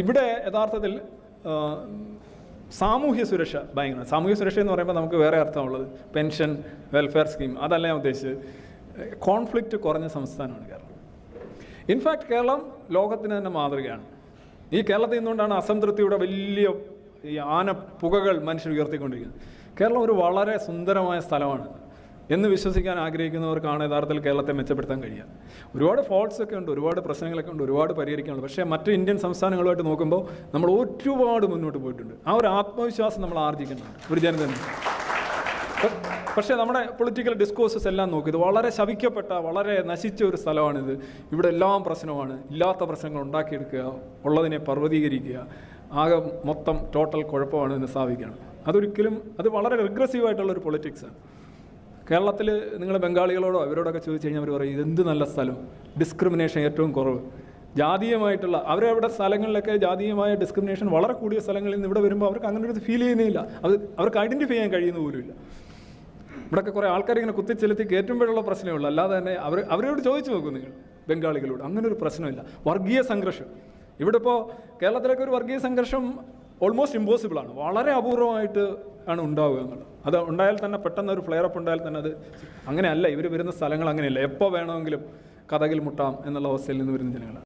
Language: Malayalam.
ഇവിടെ യഥാർത്ഥത്തിൽ സാമൂഹ്യ സുരക്ഷ ഭയങ്കര. സാമൂഹ്യ സുരക്ഷ എന്ന് പറയുമ്പോൾ നമുക്ക് വേറെ അർത്ഥമുള്ളത് പെൻഷൻ, വെൽഫെയർ സ്കീം, അതല്ല ഞാൻ ഉദ്ദേശിച്ചത്. കോൺഫ്ലിക്റ്റ് കുറഞ്ഞ സംസ്ഥാനമാണ് കേരളം. ഇൻഫാക്റ്റ് കേരളം ലോകത്തിന് തന്നെ മാതൃകയാണ്. ഈ കേരളത്തിൽ നിന്നുകൊണ്ടാണ് അസംതൃപ്തിയുടെ വലിയ ഈ ആന പുകകൾ മനുഷ്യർ ഉയർത്തിക്കൊണ്ടിരിക്കുന്നത്. കേരളം ഒരു വളരെ സുന്ദരമായ സ്ഥലമാണ് എന്ന് വിശ്വസിക്കാൻ ആഗ്രഹിക്കുന്നവർക്കാണ് യഥാർത്ഥത്തിൽ കേരളത്തെ മെച്ചപ്പെടുത്താൻ കഴിയുക. ഒരുപാട് ഫോൾട്ട്സ് ഒക്കെ ഉണ്ട്, ഒരുപാട് പ്രശ്നങ്ങളൊക്കെ ഉണ്ട്, ഒരുപാട് പരിഹരിക്കാനുണ്ട്. പക്ഷേ മറ്റ് ഇന്ത്യൻ സംസ്ഥാനങ്ങളുമായിട്ട് നോക്കുമ്പോൾ നമ്മൾ ഒരുപാട് മുന്നോട്ട് പോയിട്ടുണ്ട്. ആ ഒരു ആത്മവിശ്വാസം നമ്മൾ ആർജിക്കുന്നുണ്ട് ഒരു ജനത. പക്ഷേ നമ്മുടെ പൊളിറ്റിക്കൽ ഡിസ്കോഴ്സസ് എല്ലാം നോക്കി ഇത് വളരെ ശവിക്കപ്പെട്ട, വളരെ നശിച്ച ഒരു സ്ഥലമാണിത്. ഇവിടെ എല്ലാം പ്രശ്നമാണ്, ഇല്ലാത്ത പ്രശ്നങ്ങൾ ഉണ്ടാക്കിയെടുക്കുക, ഉള്ളതിനെ പർവ്വതീകരിക്കുക, ആകെ മൊത്തം ടോട്ടൽ കുഴപ്പമാണ് എന്ന് സ്ഥാപിക്കുകയാണ്. അത് വളരെ റിഗ്രസീവായിട്ടുള്ളൊരു പൊളിറ്റിക്സാണ്. കേരളത്തിൽ നിങ്ങൾ ബംഗാളികളോടോ അവരോടൊക്കെ ചോദിച്ചു കഴിഞ്ഞാൽ അവർ പറയും ഇതെന്ത് നല്ല സ്ഥലം, ഡിസ്ക്രിമിനേഷൻ ഏറ്റവും കുറവ്, ജാതീയമായിട്ടുള്ള അവരവിടെ സ്ഥലങ്ങളിലൊക്കെ ജാതീയമായ ഡിസ്ക്രിമിനേഷൻ വളരെ കൂടിയ സ്ഥലങ്ങളിൽ നിന്ന് ഇവിടെ വരുമ്പോൾ അവർക്ക് അങ്ങനെ ഒരു ഫീൽ ചെയ്യുന്നില്ല. അവർക്ക് ഐഡൻറ്റിഫൈ ചെയ്യാൻ കഴിയുന്ന പോലുമില്ല. ഇവിടെയൊക്കെ കുറേ ആൾക്കാരിങ്ങനെ കുത്തിച്ചെലുത്തി കയറ്റുമ്പോഴുള്ള പ്രശ്നമേ ഉള്ളൂ. അല്ലാതെ തന്നെ അവരോട് ചോദിച്ചു നോക്കൂ നിങ്ങൾ ബംഗാളികളോട്, അങ്ങനെ ഒരു പ്രശ്നമില്ല. വർഗീയ സംഘർഷം ഇവിടെ ഇപ്പോൾ കേരളത്തിലൊക്കെ ഒരു വർഗീയ സംഘർഷം ഓൾമോസ്റ്റ് ഇമ്പോസിബിളാണ്. വളരെ അപൂർവമായിട്ട് ആണ് ഉണ്ടാവുക എന്നുള്ളത്. അത് ഉണ്ടായാൽ തന്നെ പെട്ടെന്ന് ഒരു ഫ്ലെയറപ്പ് ഉണ്ടായാൽ തന്നെ അത് അങ്ങനെയല്ല. ഇവർ വരുന്ന സ്ഥലങ്ങൾ അങ്ങനെയല്ല, എപ്പോൾ വേണമെങ്കിലും കഥകിൽ മുട്ടാം എന്നുള്ള അവസ്ഥയിൽ നിന്ന് വരുന്ന ജനങ്ങൾ.